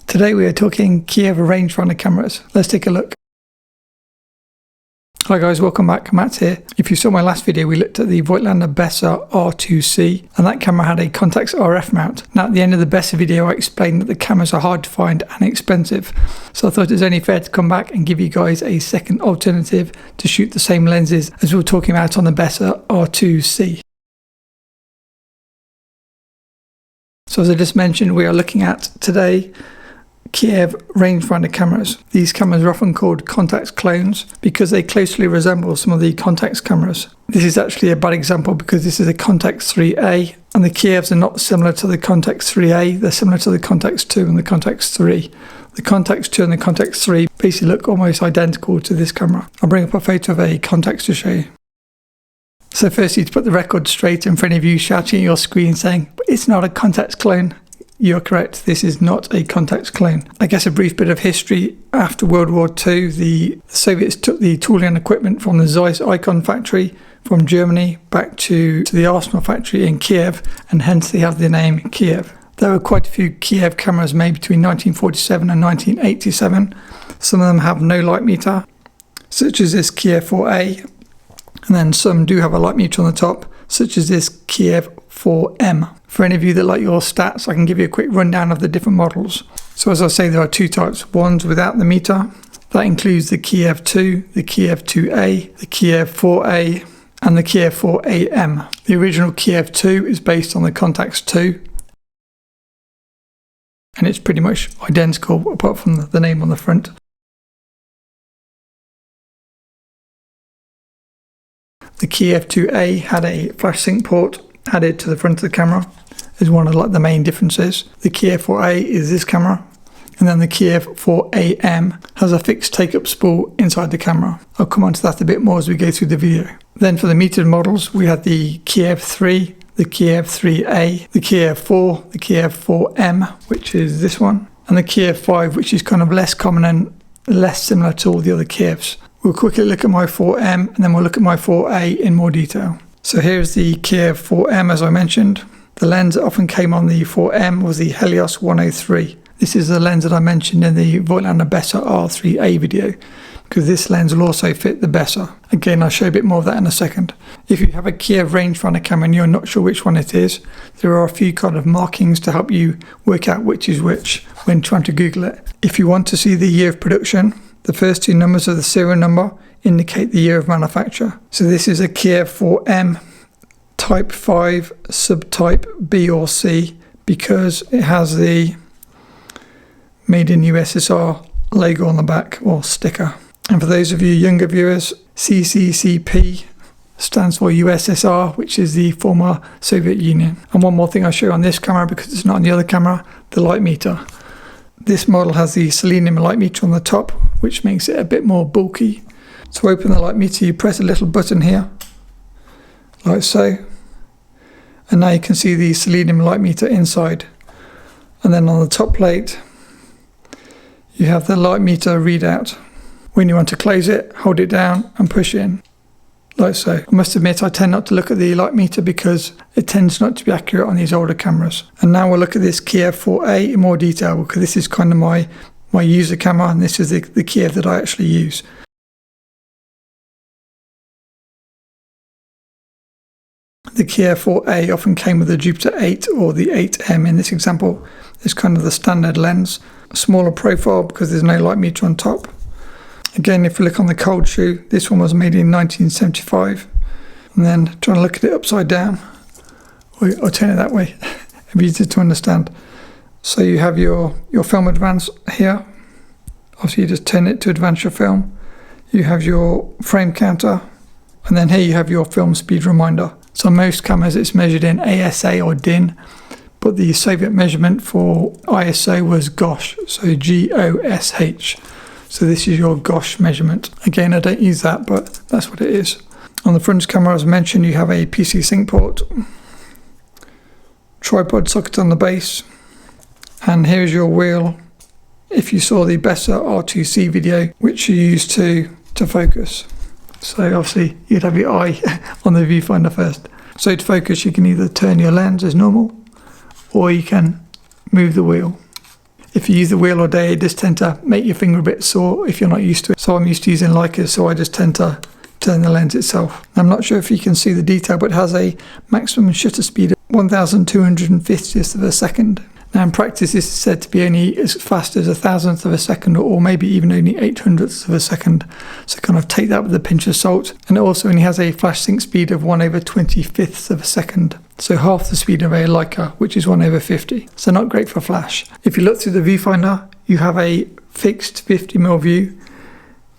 Today we are talking Kiev rangefinder cameras. Let's take a look. Hi guys, welcome back, Matt here. If you saw my last video, we looked at the Voigtlander Bessa R2C, and that camera had a Contax RF mount. Now at the end of the Bessa video I explained that the cameras are hard to find and expensive, so I thought it was only fair to come back and give you guys a second alternative to shoot the same lenses as we were talking about on the Bessa R2C. So as I just mentioned, we are looking at today Kiev rangefinder cameras. These cameras are often called Contax clones because they closely resemble some of the Contax cameras. This is actually a bad example because this is a Contax 3A and the Kievs are not similar to the Contax 3A, they're similar to the Contax 2 and the Contax 3. The Contax 2 and the Contax 3 basically look almost identical to this camera. I'll bring up a photo of a Contax to show you. So firstly, to put the record straight in front of you shouting at your screen saying, "But it's not a Contax clone." You're correct, this is not a Contax clone. I guess a brief bit of history. After World War II, the Soviets took the tooling and equipment from the Zeiss Icon factory from Germany back to the Arsenal factory in Kiev, and hence they have the name Kiev. There were quite a few Kiev cameras made between 1947 and 1987. Some of them have no light meter, such as this Kiev 4A, and then some do have a light meter on the top, such as this Kiev 4M. For any of you that like your stats, I can give you a quick rundown of the different models. So as I say, there are two types. One's without the meter. That includes the Kiev 2, the Kiev 2A, the Kiev 4A, and the Kiev 4AM. The original Kiev 2 is based on the Contax 2, and it's pretty much identical apart from the name on the front. The Kiev 2A had a flash sync port added to the front of the camera, is one of the main differences. The Kiev 4A is this camera, and then the Kiev 4AM has a fixed take-up spool inside the camera. I'll come on to that a bit more as we go through the video. Then for the metered models, we had the Kiev 3, the Kiev 3A, the Kiev 4, the Kiev 4M, which is this one, and the Kiev 5, which is kind of less common and less similar to all the other Kievs. We'll quickly look at my 4M and then we'll look at my 4A in more detail. So here's the Kiev 4M as I mentioned. The lens that often came on the 4M was the Helios 103. This is the lens that I mentioned in the Voigtlander Bessa R3A video, because this lens will also fit the Bessa. Again, I'll show a bit more of that in a second. If you have a Kiev rangefinder camera and you're not sure which one it is, there are a few kind of markings to help you work out which is which when trying to Google it. If you want to see the year of production, the first two numbers of the serial number indicate the year of manufacture. So this is a Kiev 4M type 5 subtype B or C because it has the made in USSR logo on the back or sticker. And for those of you younger viewers, CCCP stands for USSR, which is the former Soviet Union. And one more thing I'll show you on this camera because it's not on the other camera, the light meter. This model has the selenium light meter on the top, which makes it a bit more bulky. To open the light meter, you press a little button here, like so. And now you can see the selenium light meter inside. And then on the top plate, you have the light meter readout. When you want to close it, hold it down and push in, like so. I must admit, I tend not to look at the light meter because it tends not to be accurate on these older cameras. And now we'll look at this Kiev 4A in more detail because this is kind of my user camera, and this is the Kiev that I actually use. The Kiev 4A often came with the Jupiter 8 or the 8M. In this example, it's kind of the standard lens. A smaller profile because there's no light meter on top. Again, if you look on the cold shoe, this one was made in 1975. And then trying to look at it upside down, or turn it that way, it'd be easier to understand. So you have your film advance here. Obviously you just turn it to advance your film. You have your frame counter, and then here you have your film speed reminder. So most cameras it's measured in ASA or DIN, but the Soviet measurement for ISO was GOST, so GOSH. So this is your GOSH measurement. Again, I don't use that, but that's what it is. On the front camera, as mentioned, you have a PC sync port, tripod socket on the base, and here's your wheel. If you saw the Bessa R2C video, which you used to focus. So obviously you'd have your eye on the viewfinder first. So to focus, you can either turn your lens as normal, or you can move the wheel. If if you use the wheel all day, it does tend to make your finger a bit sore if you're not used to it. So I'm used to using Leicas, so I just tend to turn the lens itself. I'm not sure if you can see the detail, but it has a maximum shutter speed of 1,250th of a second. Now in practice this is said to be only as fast as 1,000th of a second, or maybe even only 800ths of a second. So kind of take that with a pinch of salt. And it also only has a flash sync speed of 1/25th of a second. So half the speed of a Leica, which is 1/50. So not great for flash. If you look through the viewfinder, you have a fixed 50mm view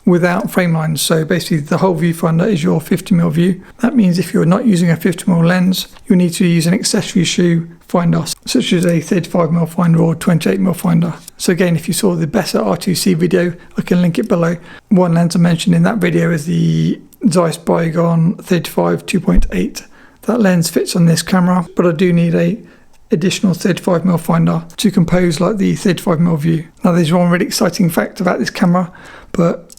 without frame lines. So basically the whole viewfinder is your 50mm view. That means if you're not using a 50mm lens, you need to use an accessory shoe finder, such as a 35mm finder or 28mm finder. So again, if you saw the better R2C video, I can link it below. One lens I mentioned in that video is the Zeiss Bygone 35 2.8. That lens fits on this camera, but I do need a additional 35mm finder to compose like the 35mm view. Now there's one really exciting fact about this camera, but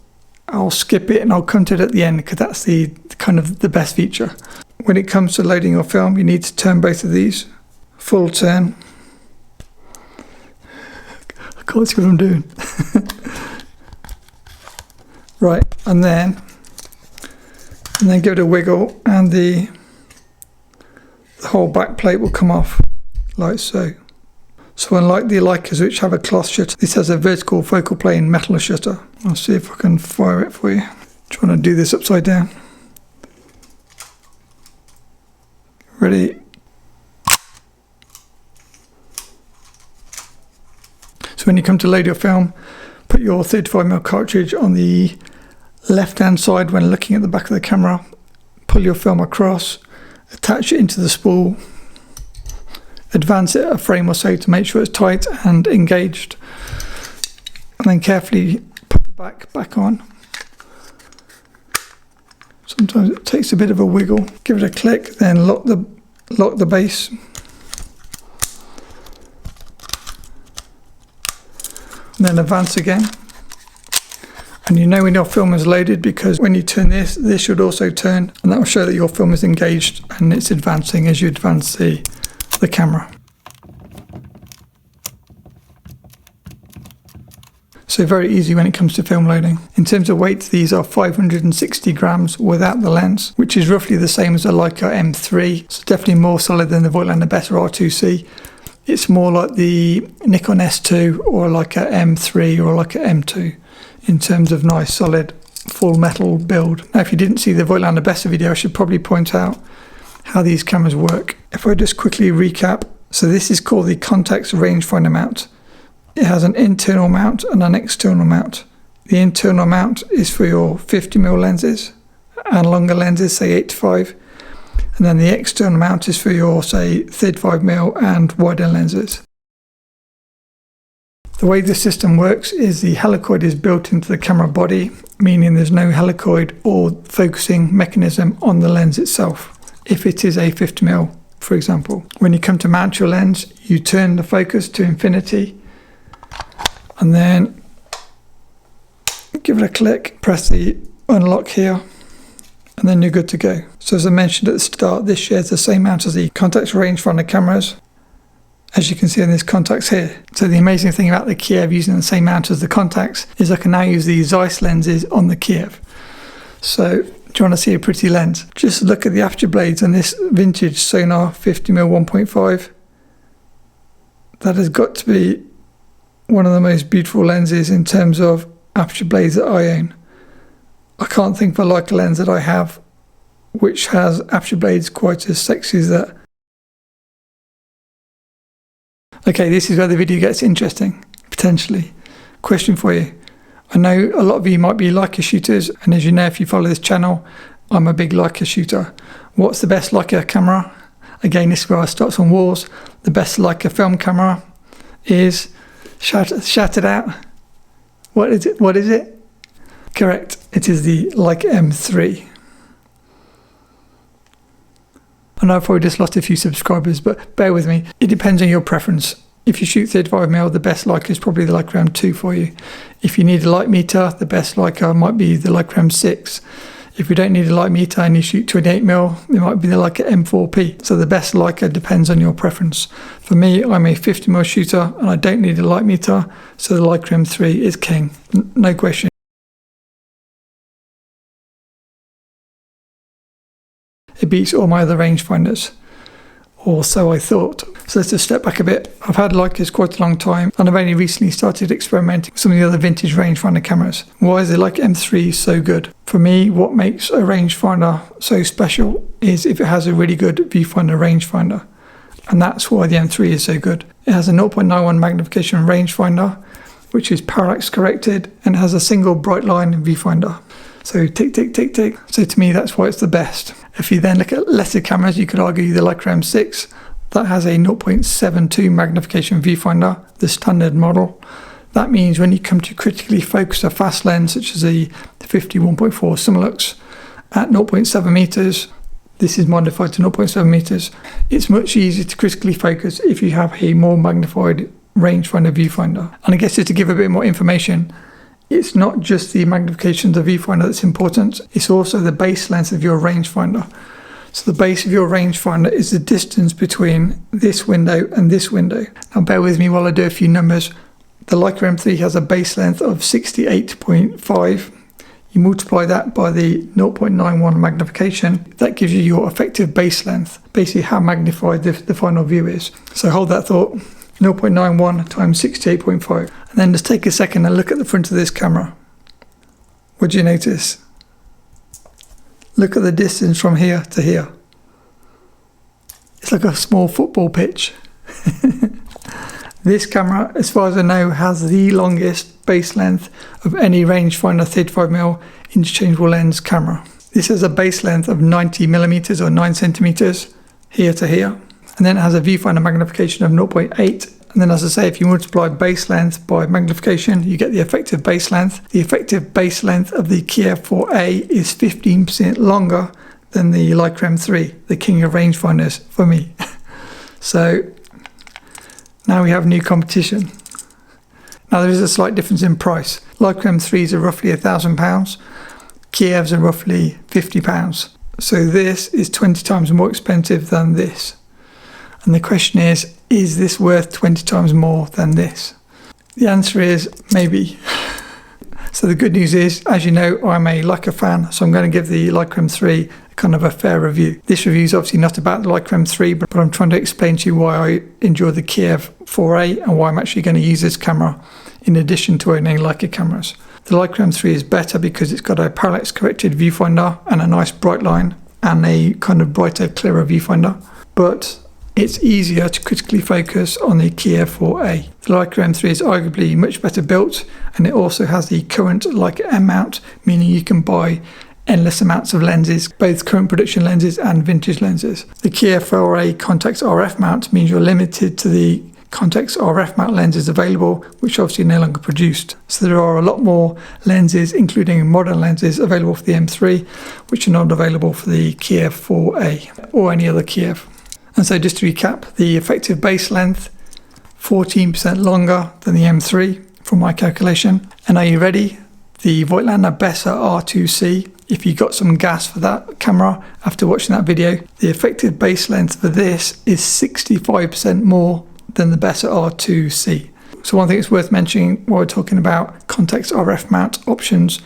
I'll skip it and I'll come to it at the end because that's the kind of the best feature. When it comes to loading your film, you need to turn both of these. Full turn. I can't see what I'm doing. Right, and then give it a wiggle and the whole back plate will come off like so. So unlike the Leicas, which have a cloth shutter, this has a vertical focal plane metal shutter. I'll see if I can fire it for you. Trying to do this upside down. Ready? So when you come to load your film, put your 35mm cartridge on the left hand side when looking at the back of the camera, pull your film across, attach it into the spool, advance it a frame or so to make sure it's tight and engaged, and then carefully put the back on. Sometimes it takes a bit of a wiggle. Give it a click, then lock the base. And then advance again. And you know when your film is loaded because when you turn this should also turn, and that will show that your film is engaged and it's advancing as you advance the camera. So very easy when it comes to film loading. In terms of weight, these are 560 grams without the lens, which is roughly the same as a Leica M3. So definitely more solid than the Voigtlander Better R2C. It's more like the Nikon S2 or like a M3 or like a M2 in terms of nice solid full metal build. Now if you didn't see the Voigtlander Better video, I should probably point out how these cameras work. If I just quickly recap, so this is called the Contax rangefinder mount. It has an internal mount and an external mount. The internal mount is for your 50mm lenses and longer lenses, say 8-5. And then the external mount is for your, say, 35mm and wider lenses. The way the system works is the helicoid is built into the camera body, meaning there's no helicoid or focusing mechanism on the lens itself. If it is a 50mm, for example. When you come to mount your lens, you turn the focus to infinity and then give it a click, press the unlock here, and then you're good to go. So as I mentioned at the start, this shares the same mount as the Contax rangefinder cameras, as you can see in this Contax here. So the amazing thing about the Kiev using the same mount as the Contax is I can now use the Zeiss lenses on the Kiev. So do you want to see a pretty lens? Just look at the aperture blades on this vintage Sonar 50mm 1.5. That has got to be one of the most beautiful lenses in terms of aperture blades that I own. I can't think of a Leica lens that I have which has aperture blades quite as sexy as that. Okay, this is where the video gets interesting, potentially. Question for you. I know a lot of you might be Leica shooters, and as you know, if you follow this channel, I'm a big Leica shooter. What's the best Leica camera? Again, this is where I start some wars. The best Leica film camera is, shout it out. What is it? What is it? Correct, it is the Leica M3. I know I've probably just lost a few subscribers, but bear with me. It depends on your preference. If you shoot 35mm, the best Leica is probably the Leica M2 for you. If you need a light meter, the best Leica might be the Leica M6. If you don't need a light meter and you shoot 28mm, it might be the Leica M3. So the best Leica depends on your preference. For me, I'm a 50mm shooter and I don't need a light meter, so the Leica M3 is king, no question. It beats all my other rangefinders, or so I thought. So let's just step back a bit. I've had Leicas quite a long time and I've only recently started experimenting with some of the other vintage rangefinder cameras. Why is the Leica M3 so good? For me, what makes a rangefinder so special is if it has a really good viewfinder rangefinder. And that's why the M3 is so good. It has a 0.91 magnification rangefinder, which is parallax corrected, and has a single bright line viewfinder. So tick, tick, tick, tick. So to me, that's why it's the best. If you then look at lesser cameras, you could argue the Leica M6, that has a 0.72 magnification viewfinder, the standard model. That means when you come to critically focus a fast lens, such as the 51.4 Summilux at 0.7 meters, this is modified to 0.7 meters, it's much easier to critically focus if you have a more magnified rangefinder viewfinder. And I guess just to give a bit more information, it's not just the magnification of the viewfinder that's important, it's also the base length of your rangefinder. So the base of your rangefinder is the distance between this window and this window. Now bear with me while I do a few numbers. The Leica M3 has a base length of 68.5. You multiply that by the 0.91 magnification, that gives you your effective base length, basically how magnified the final view is. So hold that thought. 0.91 times 68.5. And then just take a second and look at the front of this camera. What do you notice? Look at the distance from here to here. It's like a small football pitch. This camera, as far as I know, has the longest base length of any rangefinder 35mm interchangeable lens camera. This has a base length of 90mm or 9 centimeters here to here. And then it has a viewfinder magnification of 0.8. And then, as I say, if you multiply base length by magnification, you get the effective base length. The effective base length of the Kiev 4A is 15% longer than the Leica M3, the king of rangefinders for me. So now we have new competition. Now there is a slight difference in price. Leica M3s are roughly £1,000. Kievs are roughly £50. So this is 20 times more expensive than this. And the question is this worth 20 times more than this? The answer is maybe. So the good news is, as you know, I'm a Leica fan, so I'm going to give the Leica M3 kind of a fair review. This review is obviously not about the Leica M3, but I'm trying to explain to you why I enjoy the Kiev 4A and why I'm actually going to use this camera in addition to owning Leica cameras. The Leica M3 is better because it's got a parallax corrected viewfinder and a nice bright line and a kind of brighter, clearer viewfinder. But it's easier to critically focus on the Kiev 4A. The Leica M3 is arguably much better built, and it also has the current Leica M mount, meaning you can buy endless amounts of lenses, both current production lenses and vintage lenses. The Kiev 4A Contax RF mount means you're limited to the Contax RF mount lenses available, which obviously are no longer produced. So there are a lot more lenses, including modern lenses, available for the M3, which are not available for the Kiev 4A or any other Kiev. And so just to recap, the effective base length, 14% longer than the M3 from my calculation. And are you ready? The Voigtlander Bessa R2C, if you got some gas for that camera after watching that video, the effective base length for this is 65% more than the Bessa R2C. So one thing it's worth mentioning while we're talking about Contax RF mount options,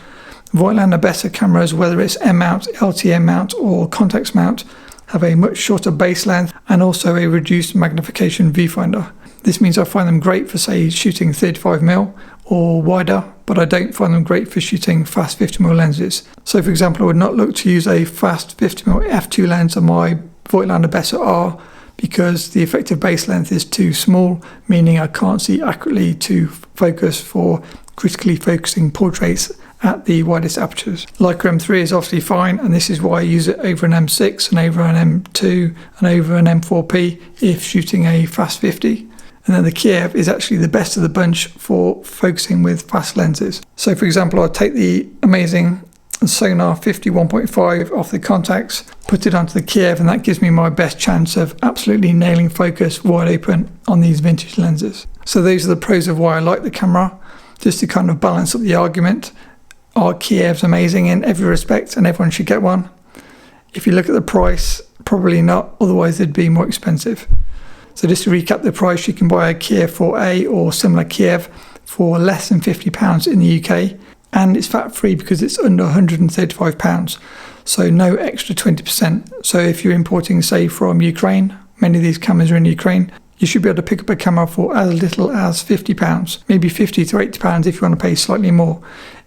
Voigtlander Bessa cameras, whether it's M mount, LTM mount or Contax mount, have a much shorter base length and also a reduced magnification viewfinder. This means I find them great for, say, shooting 35mm or wider, but I don't find them great for shooting fast 50mm lenses. So for example, I would not look to use a fast 50mm f2 lens on my Voigtlander Bessa R because the effective base length is too small, meaning I can't see accurately to focus for critically focusing portraits at the widest apertures. Leica M3 is obviously fine, and this is why I use it over an M6 and over an M2 and over an M4P if shooting a fast 50. And then the Kiev is actually the best of the bunch for focusing with fast lenses. So for example, I'll take the amazing Sonar 51.5 off the Contax, put it onto the Kiev, and that gives me my best chance of absolutely nailing focus wide open on these vintage lenses. So those are the pros of why I like the camera. Just to kind of balance up the argument, are Kiev's amazing in every respect and everyone should get one? If you look at the price, probably not, otherwise they'd be more expensive. So just to recap the price, you can buy a Kiev 4A or similar Kiev for less than £50 in the UK, and it's VAT free because it's under £135, so no extra 20%. So if you're importing, say, from Ukraine, many of these cameras are in Ukraine, you should be able to pick up a camera for as little as £50, maybe £50 to £80 if you want to pay slightly more.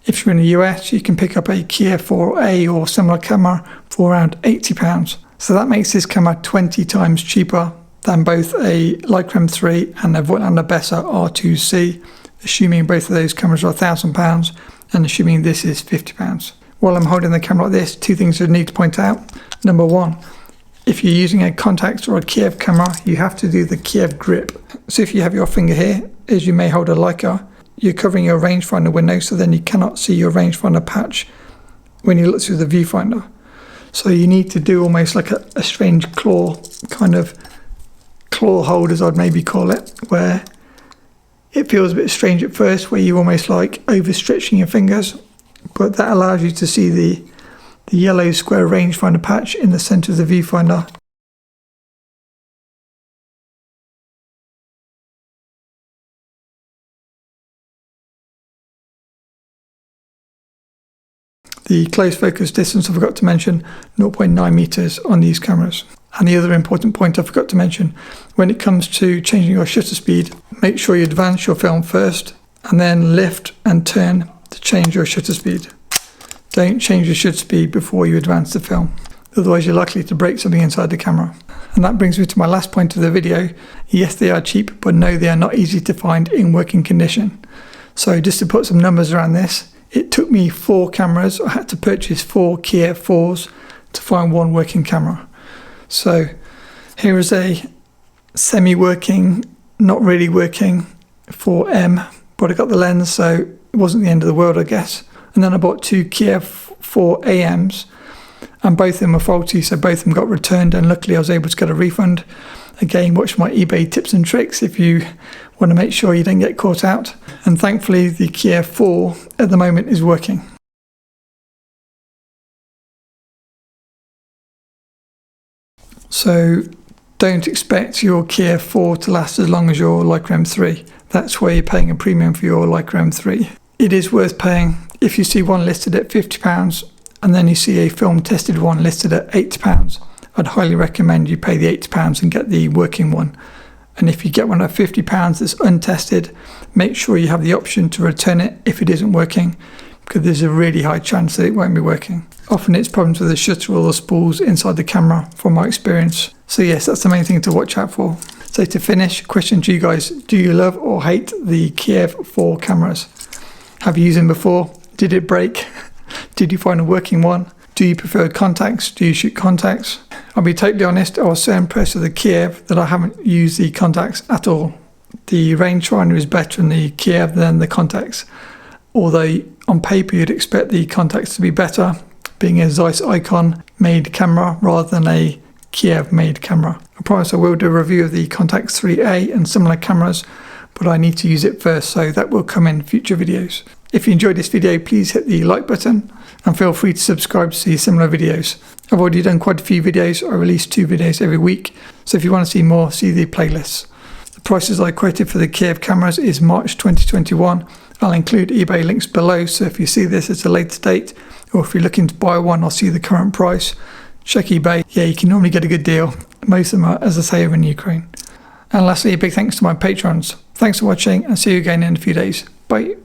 If you're in the US, you can pick up a Kiev 4A or similar camera for around £80. So that makes this camera 20 times cheaper than both a Leica M3 and a Voigtlander Bessa R2C, assuming both of those cameras are £1,000 and assuming this is £50. While I'm holding the camera like this, two things I need to point out. Number one, if you're using a Contax or a Kiev camera, you have to do the Kiev grip. So if you have your finger here, as you may hold a Leica, you're covering your rangefinder window, so then you cannot see your rangefinder patch when you look through the viewfinder. So you need to do almost like a strange claw, kind of claw hold as I'd maybe call it, where it feels a bit strange at first, where you're almost like overstretching your fingers, but that allows you to see the yellow square rangefinder patch in the center of the viewfinder. The close focus distance I forgot to mention, 0.9 meters on these cameras. And the other important point I forgot to mention, when it comes to changing your shutter speed, make sure you advance your film first and then lift and turn to change your shutter speed. Don't change your shutter speed before you advance the film, otherwise you're likely to break something inside the camera. And that brings me to my last point of the video. Yes, they are cheap, but no, they are not easy to find in working condition. So just to put some numbers around this, it took me 4 cameras. I had to purchase 4 Kiev 4s to find one working camera. So here is a semi-working, not really working 4M, but I got the lens, so it wasn't the end of the world, I guess. And then I bought 2 Kiev 4AMs, and both of them were faulty, so both of them got returned, and luckily I was able to get a refund. Again, watch my eBay tips and tricks if you want to make sure you don't get caught out. And thankfully the Kiev 4 at the moment is working. So don't expect your Kiev 4 to last as long as your Leica M3. That's where you're paying a premium for your Leica M3. It is worth paying if you see one listed at £50 and then you see a film tested one listed at £80. I'd highly recommend you pay the £80 and get the working one. And if you get one at £50 that's untested, make sure you have the option to return it if it isn't working, because there's a really high chance that it won't be working. Often it's problems with the shutter or the spools inside the camera, from my experience. So yes, that's the main thing to watch out for. So to finish, question to you guys: do you love or hate the Kiev 4 cameras? Have you used them before? Did it break? Did you find a working one? Do you prefer Contax? Do you shoot Contax? I'll be totally honest, I was so impressed with the Kiev that I haven't used the Contax at all. The Rangefinder is better in the Kiev than the Contax, although on paper you'd expect the Contax to be better, being a Zeiss Icon made camera rather than a Kiev made camera. I promise I will do a review of the Contax 3A and similar cameras, but I need to use it first, so that will come in future videos. If you enjoyed this video, please hit the like button and feel free to subscribe to see similar videos. I've already done quite a few videos. I release 2 videos every week, so if you want to see more, see the playlists. The prices I quoted for the Kiev cameras is March 2021. I'll include eBay links below, so if you see this at a later date, or if you're looking to buy one or see the current price, check eBay. Yeah, you can normally get a good deal. Most of them are, as I say, over in Ukraine. And lastly, a big thanks to my patrons. Thanks for watching, and see you again in a few days. Bye.